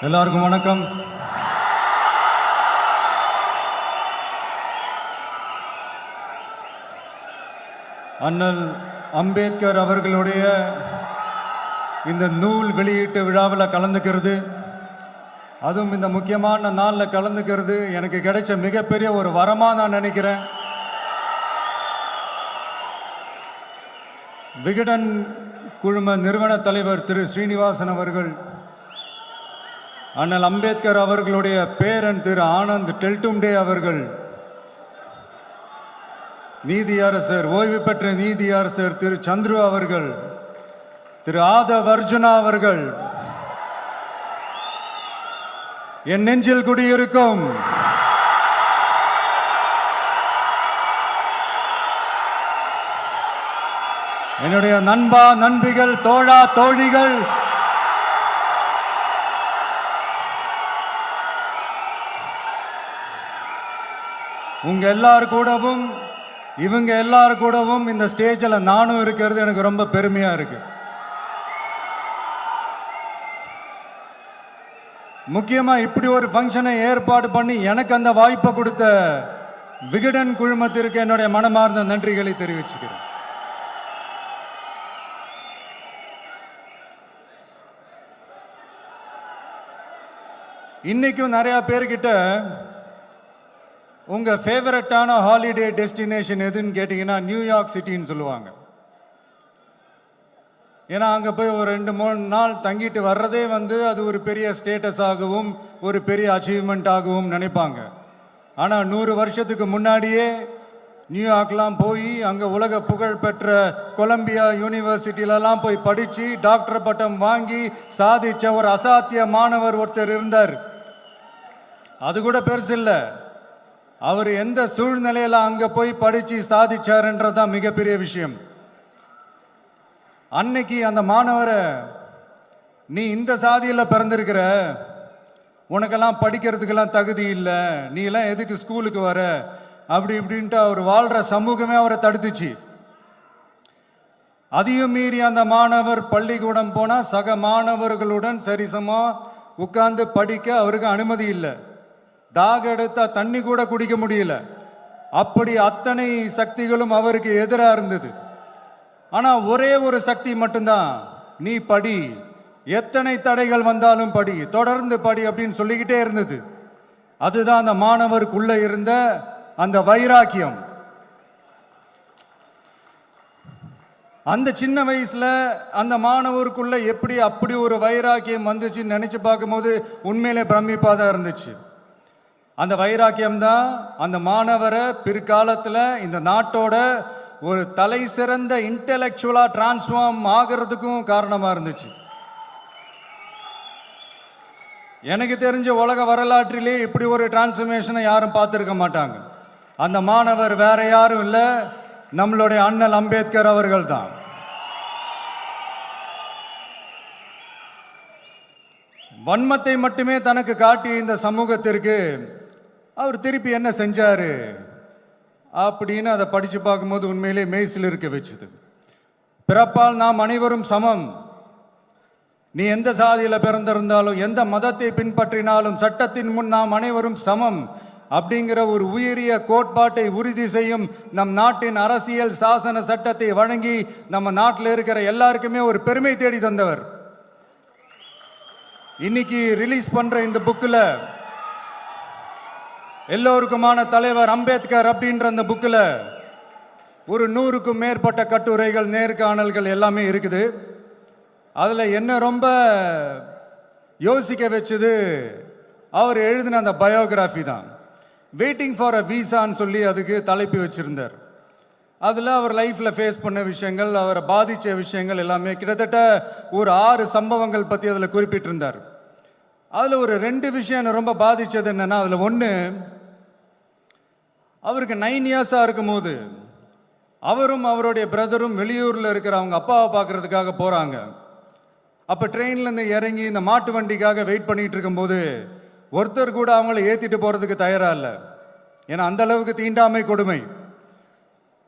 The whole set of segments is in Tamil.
எல்லாருக்கும் வணக்கம். அண்ணல் அம்பேத்கர் அவர்களுடைய இந்த நூல் வெளியீட்டு விழாவில் கலந்துக்கிறது, அதுவும் இந்த முக்கியமான நாளில் கலந்துக்கிறது எனக்கு கிடைச்ச மிகப்பெரிய ஒரு வரமாக நான் நினைக்கிறேன். விகடன் குழும நிறுவன தலைவர் திரு ஸ்ரீனிவாசன் அவர்கள், அண்ணல் அம்பேத்கர் அவர்களுடைய பேரன் திரு ஆனந்த் டெல்டும்டே அவர்கள், நீதியரசர் ஓய்வு பெற்ற நீதியரசர் திரு சந்துரு அவர்கள், திரு ஆதவ் அர்ஜுனா அவர்கள், என் நெஞ்சில் குடியிருக்கும் என்னுடைய நண்பா நண்பிகள், தோழா தோழிகள், உங்க எல்லாரு கூடவும் இவங்க எல்லாரு கூடவும் இந்த ஸ்டேஜில் நானும் இருக்கிறது எனக்கு ரொம்ப பெருமையா இருக்கு. முக்கியமா இப்படி ஒரு ஃபங்க்ஷனை ஏற்பாடு பண்ணி எனக்கு அந்த வாய்ப்பை கொடுத்த விகடன் குழுமத்திற்கு என்னுடைய மனமார்ந்த நன்றிகளை தெரிவிச்சுக்கிறேன். இன்னைக்கும் நிறைய பேர்கிட்ட உங்க ஃபேவரட்டான ஹாலிடே டெஸ்டினேஷன் எதுன்னு கேட்டீங்கன்னா நியூயார்க் சிட்டின்னு சொல்லுவாங்க. ஏன்னா அங்கே போய் ஒரு 2-3 நாள் தங்கிட்டு வர்றதே அது ஒரு பெரிய ஸ்டேட்டஸ் ஆகவும் ஒரு பெரிய அச்சீவ்மெண்ட் ஆகவும் நினைப்பாங்க. ஆனால் 100 வருஷத்துக்கு முன்னாடியே நியூயார்க்லாம் போய் அங்கே உலக புகழ் பெற்ற கொலம்பியா யூனிவர்சிட்டியிலலாம் போய் படித்து டாக்டர் பட்டம் வாங்கி சாதிச்ச ஒரு அசாத்திய மாணவர் ஒருத்தர் இருந்தார். அது கூட பெருசு இல்லை, அவர் எந்த சூழ்நிலையில் அங்கே போய் படித்து சாதிச்சாருன்றதான் மிகப்பெரிய விஷயம். அன்னைக்கு அந்த மாணவரை, நீ இந்த சாதியில் பிறந்திருக்கிற, உனக்கெல்லாம் படிக்கிறதுக்கெல்லாம் தகுதி இல்லை, நீ எல்லாம் எதுக்கு ஸ்கூலுக்கு வர, அப்படி இப்படின்ட்டு அவர் வாழ்கிற சமூகமே அவரை தடுத்துச்சு. அதையும் மீறி அந்த மாணவர் பள்ளிக்கூடம் போனால் சக மாணவர்களுடன் சரிசமாக உட்கார்ந்து படிக்க அவருக்கு அனுமதி இல்லை. தாக எடுத்தா தண்ணி கூட குடிக்க முடியல. அப்படி அத்தனை சக்திகளும் அவருக்கு எதிராக இருந்தது. ஆனால் ஒரே ஒரு சக்தி மட்டும்தான், நீ படி, எத்தனை தடைகள் வந்தாலும் படி, தொடர்ந்து படி அப்படின்னு சொல்லிக்கிட்டே இருந்தது. அதுதான் அந்த மாணவருக்குள்ள இருந்த அந்த வைராக்கியம். அந்த சின்ன வயசுல அந்த மாணவருக்குள்ள எப்படி அப்படி ஒரு வைராக்கியம் வந்துச்சுன்னு நினைச்சு பார்க்கும்போது உண்மையிலே பிரமிப்பாக தான் இருந்துச்சு. அந்த வைராக்கியம் தான் அந்த மாணவரை பிற்காலத்தில் இந்த நாட்டோட ஒரு தலை சிறந்த இன்டெலெக்சுவலாக டிரான்ஸ்ஃபார்ம் ஆகிறதுக்கும் காரணமாக இருந்துச்சு. எனக்கு தெரிஞ்ச உலக வரலாற்றிலே இப்படி ஒரு டிரான்ஸ்ஃபர்மேஷனை யாரும் பார்த்துருக்க மாட்டாங்க. அந்த மாணவர் வேற யாரும் இல்லை, நம்மளுடைய அண்ணல் அம்பேத்கர் அவர்கள் தான். வன்மத்தை மட்டுமே தனக்கு காட்டிய இந்த சமூகத்திற்கு அவர் திருப்பி என்ன செஞ்சாரு அப்படின்னு அதை படித்து பார்க்கும்போது உண்மையிலே மெய்சில் இருக்க வச்சுது. பிறப்பால் நாம் அனைவரும் சமம், நீ எந்த சாதியில் பிறந்திருந்தாலும் எந்த மதத்தை பின்பற்றினாலும் சட்டத்தின் முன் நாம் அனைவரும் சமம் அப்படிங்கிற ஒரு உயரிய கோட்பாட்டை உறுதி செய்யும் நம் நாட்டின் அரசியல் சாசன சட்டத்தை வழங்கி நம்ம நாட்டில் இருக்கிற எல்லாருக்குமே ஒரு பெருமை தேடி தந்தவர். இன்னைக்கு ரிலீஸ் பண்ற இந்த புக்கில் எல்லோருக்குமான தலைவர் அம்பேத்கர் அப்படின்ற அந்த புக்கில் ஒரு 100க்கும் மேற்பட்ட கட்டுரைகள், நேர்காணல்கள் எல்லாமே இருக்குது. அதில் என்ன ரொம்ப யோசிக்க வச்சது அவர் எழுதின அந்த பயோகிராஃபி தான். வெயிட்டிங் ஃபார் அ வீசான்னு சொல்லி அதுக்கு தலைப்பு வச்சிருந்தார். அதில் அவர் லைஃப்பில் ஃபேஸ் பண்ண விஷயங்கள், அவரை பாதித்த விஷயங்கள் எல்லாமே கிட்டத்தட்ட ஒரு 6 சம்பவங்கள் பற்றி அதில் குறிப்பிட்டிருந்தார். அதில் ஒரு 2 விஷயம் ரொம்ப பாதித்தது என்னென்னா, அதில் ஒன்று, அவருக்கு 9 இயர்ஸாக இருக்கும்போது அவரும் அவருடைய பிரதரும் வெளியூரில் இருக்கிற அவங்க அப்பாவை பார்க்குறதுக்காக போகிறாங்க. அப்போ ட்ரெயின்லேருந்து இறங்கி இந்த மாட்டு வண்டிக்காக வெயிட் பண்ணிகிட்டு இருக்கும்போது ஒருத்தர் கூட அவங்கள ஏற்றிட்டு போகிறதுக்கு தயாராக இல்லை. ஏன்னா அந்த அளவுக்கு தீண்டாமை கொடுமை.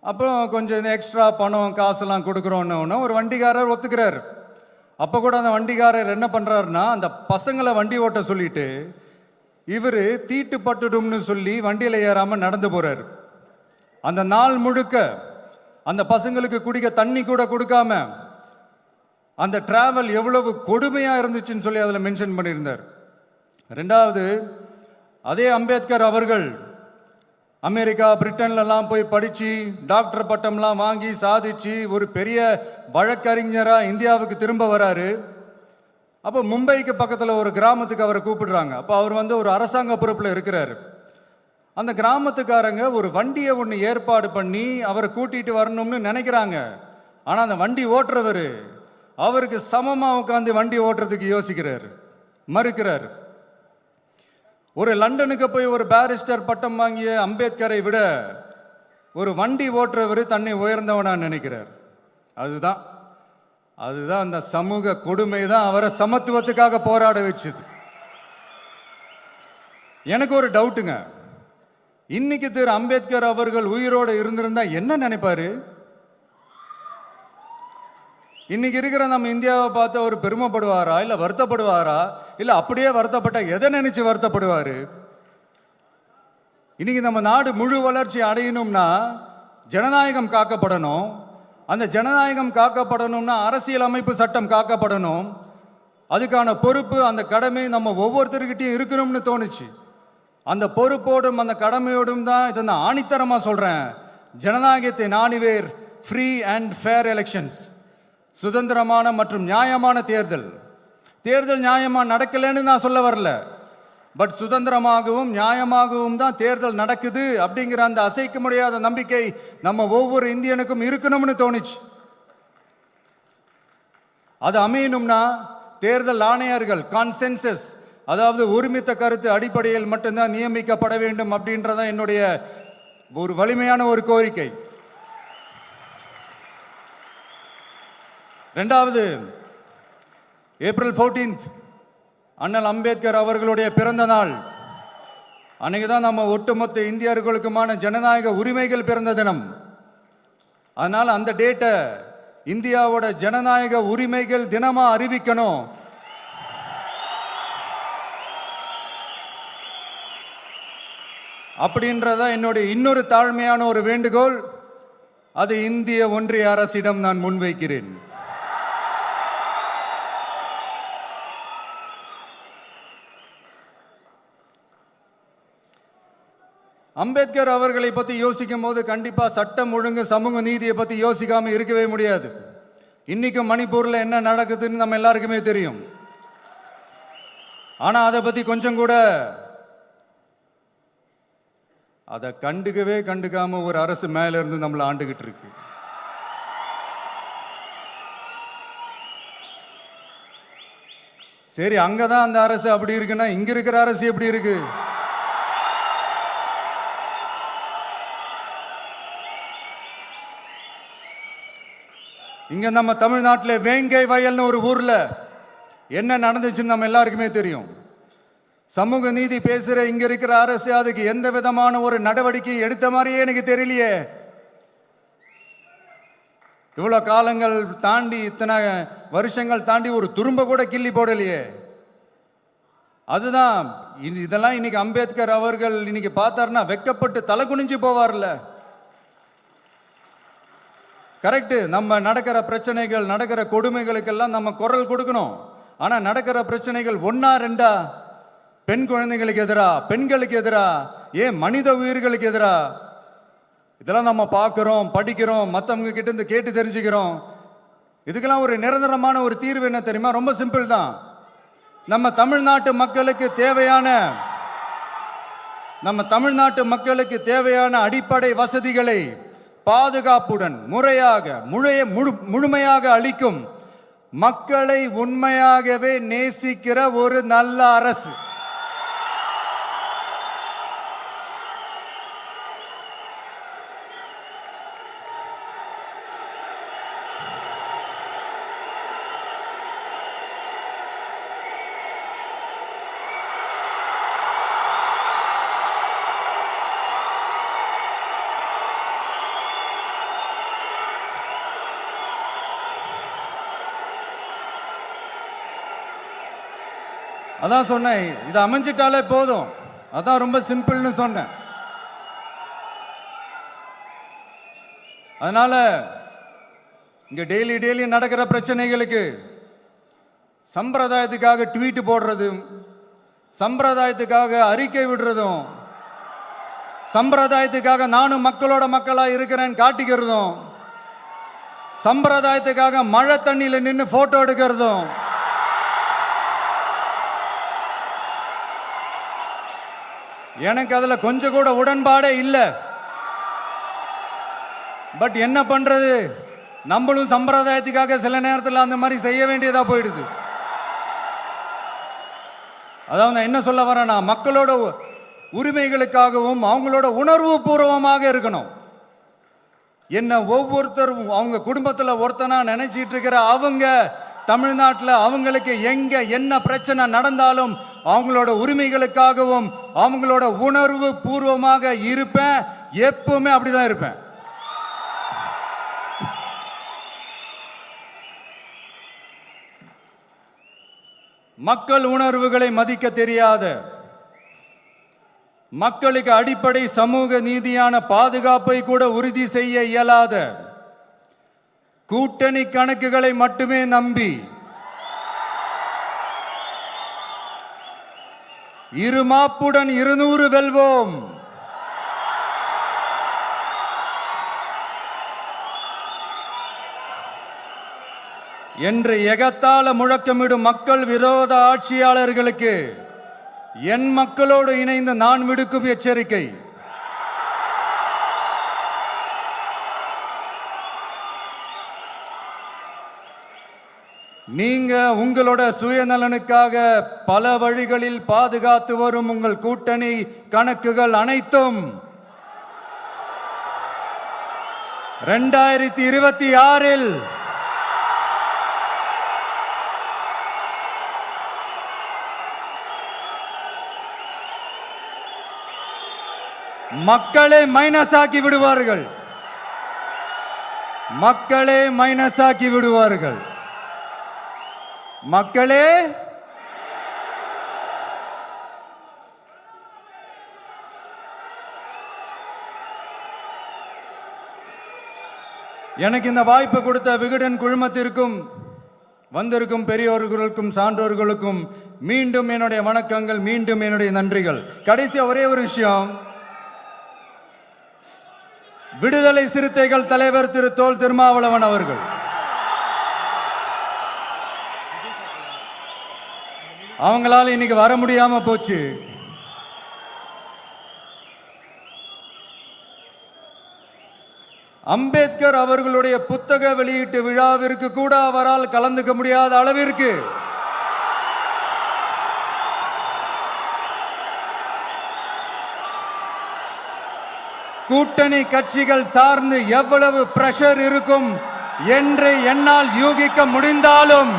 அப்புறம் கொஞ்சம் எக்ஸ்ட்ரா பணம் காசெல்லாம் கொடுக்குறோன்னு ஒரு வண்டிக்காரர் ஒத்துக்கிறார். அப்போ கூட அந்த வண்டிக்காரர் என்ன பண்ணுறாருன்னா, அந்த பசங்களை வண்டி ஓட்ட சொல்லிட்டு இவர் தீட்டு பட்டுடும்னு சொல்லி வண்டியில் ஏறாமல் நடந்து போகிறார். அந்த நாள் முழுக்க அந்த பசங்களுக்கு குடிக்க தண்ணி கூட கொடுக்காம அந்த டிராவல் எவ்வளவு கொடுமையாக இருந்துச்சுன்னு சொல்லி அதில் மென்ஷன் பண்ணியிருந்தார். ரெண்டாவது, அதே அம்பேத்கர் அவர்கள் அமெரிக்கா பிரிட்டன்லலாம் போய் படித்து டாக்டர் பட்டம்லாம் வாங்கி சாதிச்சு ஒரு பெரிய வழக்கறிஞராக இந்தியாவுக்கு திரும்ப வராரு. அப்போ மும்பைக்கு பக்கத்தில் ஒரு கிராமத்துக்கு அவரை கூப்பிடுறாங்க. அப்போ அவர் ஒரு அரசாங்க பொறுப்பில் இருக்கிறாரு. அந்த கிராமத்துக்காரங்க ஒரு வண்டியை ஒன்று ஏற்பாடு பண்ணி அவரை கூட்டிகிட்டு வரணும்னு நினைக்கிறாங்க. ஆனால் அந்த வண்டி ஓட்டுறவர் அவருக்கு சமமாக உட்காந்து வண்டி ஓட்டுறதுக்கு யோசிக்கிறார், மறுக்கிறார். ஒரு லண்டனுக்கு போய் ஒரு பாரிஸ்டர் பட்டம் வாங்கிய அம்பேத்கரை விட ஒரு வண்டி ஓட்டுறவர் தன்னை உயர்ந்தவனா நினைக்கிறார். அதுதான் அந்த சமூக கொடுமை தான் அவரை சமத்துவத்துக்காக போராட வச்சுது. எனக்கு ஒரு டவுட்டுங்க, இன்னைக்கு திரு அம்பேத்கர் அவர்கள் உயிரோடு இருந்திருந்தா என்ன நினைப்பாரு? இன்னைக்கு இருக்கிற நம்ம இந்தியாவை பார்த்து அவர் பெருமைப்படுவாரா, இல்லை வருத்தப்படுவாரா, இல்லை அப்படியே வருத்தப்பட்ட எதை நினைச்சு வருத்தப்படுவார்? இன்னைக்கு நம்ம நாடு முழு வளர்ச்சி அடையணும்னா ஜனநாயகம் காக்கப்படணும். அந்த ஜனநாயகம் காக்கப்படணும்னா அரசியல் அமைப்பு சட்டம் காக்கப்படணும். அதுக்கான பொறுப்பு, அந்த கடமை நம்ம ஒவ்வொருத்தருக்கிட்டையும் இருக்கணும்னு தோணுச்சு. அந்த பொறுப்போடும் அந்த கடமையோடும் தான் இதை நான் ஆணித்தரமாக சொல்கிறேன். ஜனநாயகத்தை நாணிவேர் ஃப்ரீ அண்ட் ஃபேர் எலெக்ஷன்ஸ், சுதந்திரமான மற்றும் நியாயமான தேர்தல். நியாயமாக நடக்கலைன்னு நான் சொல்ல வரல, பட் சுதந்திரமாகவும் நியாயமாகவும் தான் தேர்தல் நடக்குது அப்படிங்கிற அந்த அசைக்க முடியாத நம்பிக்கை நம்ம ஒவ்வொரு இந்தியனுக்கும் இருக்கணும்னு தோணுச்சு. அது அமையணும்னா தேர்தல் ஆணையர்கள் கான்சென்சஸ், அதாவது ஒருமித்த கருத்து அடிப்படையில் மட்டும்தான் நியமிக்கப்பட வேண்டும் அப்படின்றதான் என்னுடைய ஒரு வலிமையான ஒரு கோரிக்கை. ரெண்டாவது, ஏப்ரல் 14 அண்ணல் அம்பேத்கர் அவர்களுடைய பிறந்த நாள். அன்னைக்கு தான் நம்ம ஒட்டுமொத்த இந்தியர்களுக்குமான ஜனநாயக உரிமைகள் பிறந்த தினம். அதனால் அந்த டேட்டை இந்தியாவோட ஜனநாயக உரிமைகள் தினமா அறிவிக்கணும். அப்படின்றதா என்னுடைய இன்னொரு தாழ்மையான ஒரு வேண்டுகோள். அது இந்திய ஒன்றிய அரசிடம் நான் முன்வைக்கிறேன். அம்பேத்கர் அவர்களை பற்றி யோசிக்கும் போது கண்டிப்பாக சட்டம் ஒழுங்கு சமூக நீதியை பற்றி யோசிக்காம இருக்கவே முடியாது. இன்னைக்கும் மணிப்பூரில் என்ன நடக்குதுன்னு நம்ம எல்லாருக்குமே தெரியும். ஆனால் அதை பற்றி கொஞ்சம் கூட அதை கண்டுக்காம ஒரு அரசு மேல இருந்து நம்மளை ஆண்டுகிட்டு இருக்கு. சரி, அங்கதான் அந்த அரசு அப்படி இருக்குன்னா இங்க இருக்கிற அரசு எப்படி இருக்கு? இங்க நம்ம தமிழ்நாட்டில் வேங்கை வயல்னு ஒரு ஊர்ல என்ன நடந்துச்சுன்னு நம்ம எல்லாருக்குமே தெரியும். சமூக நீதி பேசுற இங்க இருக்கிற அரசு அதுக்கு எந்த விதமான ஒரு நடவடிக்கை எடுத்த மாதிரியே எனக்கு தெரியலையே. இவ்வளவு காலங்கள் தாண்டி, இத்தனை வருஷங்கள் தாண்டி ஒரு துரும்ப கூட கிள்ளி போடலையே. அதுதான் இதெல்லாம் இன்னைக்கு அம்பேத்கர் அவர்கள் இன்னைக்கு பார்த்தாருன்னா வெக்கப்பட்டு தலை குனிஞ்சு போவார்ல. கரெக்டு, நம்ம நடக்கிற பிரச்சனைகள், நடக்கிற கொடுமைகளுக்கெல்லாம் நம்ம குரல் கொடுக்கணும். ஆனா நடக்கிற பிரச்சனைகள் ஒன்னா ரெண்டா? பெண் குழந்தைகளுக்கு எதிரா, பெண்களுக்கு எதிரா, ஏன் மனித உயிர்களுக்கு எதிரா? இதெல்லாம் நம்ம பார்க்கிறோம், படிக்கிறோம், மற்றவங்க கிட்ட இருந்து கேட்டு தெரிஞ்சுக்கிறோம். இதுக்கெல்லாம் ஒரு நிரந்தரமான ஒரு தீர்வு என்ன தெரியுமா? ரொம்ப சிம்பிள் தான். நம்ம தமிழ்நாட்டு மக்களுக்கு தேவையான அடிப்படை வசதிகளை பாதுகாப்புடன் முறையாக முழுமையாக அளிக்கும், மக்களை உண்மையாகவே நேசிக்கிற ஒரு நல்ல அரசு. அதான் சொன்னேன், இது அமைஞ்சிட்டாலே போதும், அதான் ரொம்ப சிம்பிள்னு சொன்னேன். அதனால இங்க டெய்லி நடக்கிற பிரச்சனைகளுக்கு சம்பிரதாயத்துக்காக ட்வீட் போடுறதும், சம்பிரதாயத்துக்காக அறிக்கை விடுறதும், சம்பிரதாயத்துக்காக நானும் மக்களோட மக்களா இருக்கிறேன்னு காட்டிக்கிறதும், சம்பிரதாயத்துக்காக மழை தண்ணியில நின்று போட்டோ எடுக்கிறதும், எனக்கு அதுல கொஞ்சம் கூட உடன்பாடே இல்லை. பட் என்ன பண்றது, நம்மளும் சம்பிரதாயத்துக்காக சில நேரத்தில் அந்த மாதிரி செய்ய வேண்டியதா போயிடுது. அதாவது நான் என்ன சொல்ல வரேன்னா, மக்களோட உரிமைகளுக்காகவும் அவங்களோட உணர்வு பூர்வமாக இருக்கணும். என்ன ஒவ்வொருத்தரும் அவங்க குடும்பத்தில் ஒருத்தனா நினைச்சிட்டு இருக்கிற அவங்க தமிழ்நாட்டில் அவங்களுக்கு எங்க என்ன பிரச்சனை நடந்தாலும் அவங்களோட உரிமைகளுக்காகவும் அவங்களோட உணர்வு பூர்வமாக இருப்பேன். எப்பவுமே அப்படிதான் இருப்பேன். மக்கள் உணர்வுகளை மதிக்க தெரியாத, மக்களுக்கு அடிப்படை சமூக நீதியான பாதுகாப்பை கூட உறுதி செய்ய இயலாத, கூட்டணி கணக்குகளை மட்டுமே நம்பி இருமாப்புடன் 200 வெல்வோம், என்று எகத்தால முழக்கமிடும் மக்கள் விரோத ஆட்சியாளர்களுக்கு என் மக்களோடு இணைந்து நான் விடுக்கும் எச்சரிக்கை, நீங்க உங்களோட சுயநலனுக்காக பல வழிகளில் பாதுகாத்து வரும் உங்கள் கூட்டணி கணக்குகள் அனைத்தும் 2026 மக்களே மைனஸ் ஆக்கி விடுவார்கள். மக்களே மைனஸ் ஆக்கி விடுவார்கள். மக்களே எனக்கு இந்த வாய்ப்பு கொடுத்த விகடன் குழுமத்திற்கும் வந்திருக்கும் பெரியோர்களுக்கும் சான்றோர்களுக்கும் மீண்டும் என்னுடைய வணக்கங்கள், மீண்டும் என்னுடைய நன்றிகள். கடைசியா ஒரே ஒரு விஷயம், விடுதலை சிறுத்தைகள் தலைவர் திரு தோல் திருமாவளவன் அவர்கள் அவங்களால இன்னைக்கு வர முடியாம போச்சு. அம்பேத்கர் அவர்களுடைய புத்தக வெளியீட்டு விழாவிற்கு கூட அவரால் கலந்துக்க முடியாத அளவிற்கு கூட்டணி கட்சிகள் சார்ந்து எவ்வளவு பிரஷர் இருக்கும் என்று என்னால் யூகிக்க முடிந்தாலும்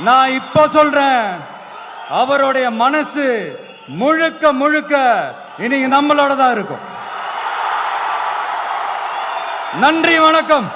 நான் இப்ப சொல்றேன், அவருடைய மனசு முழுக்க முழுக்க இன்னைக்கு நம்மளோட தான் இருக்கும். நன்றி, வணக்கம்.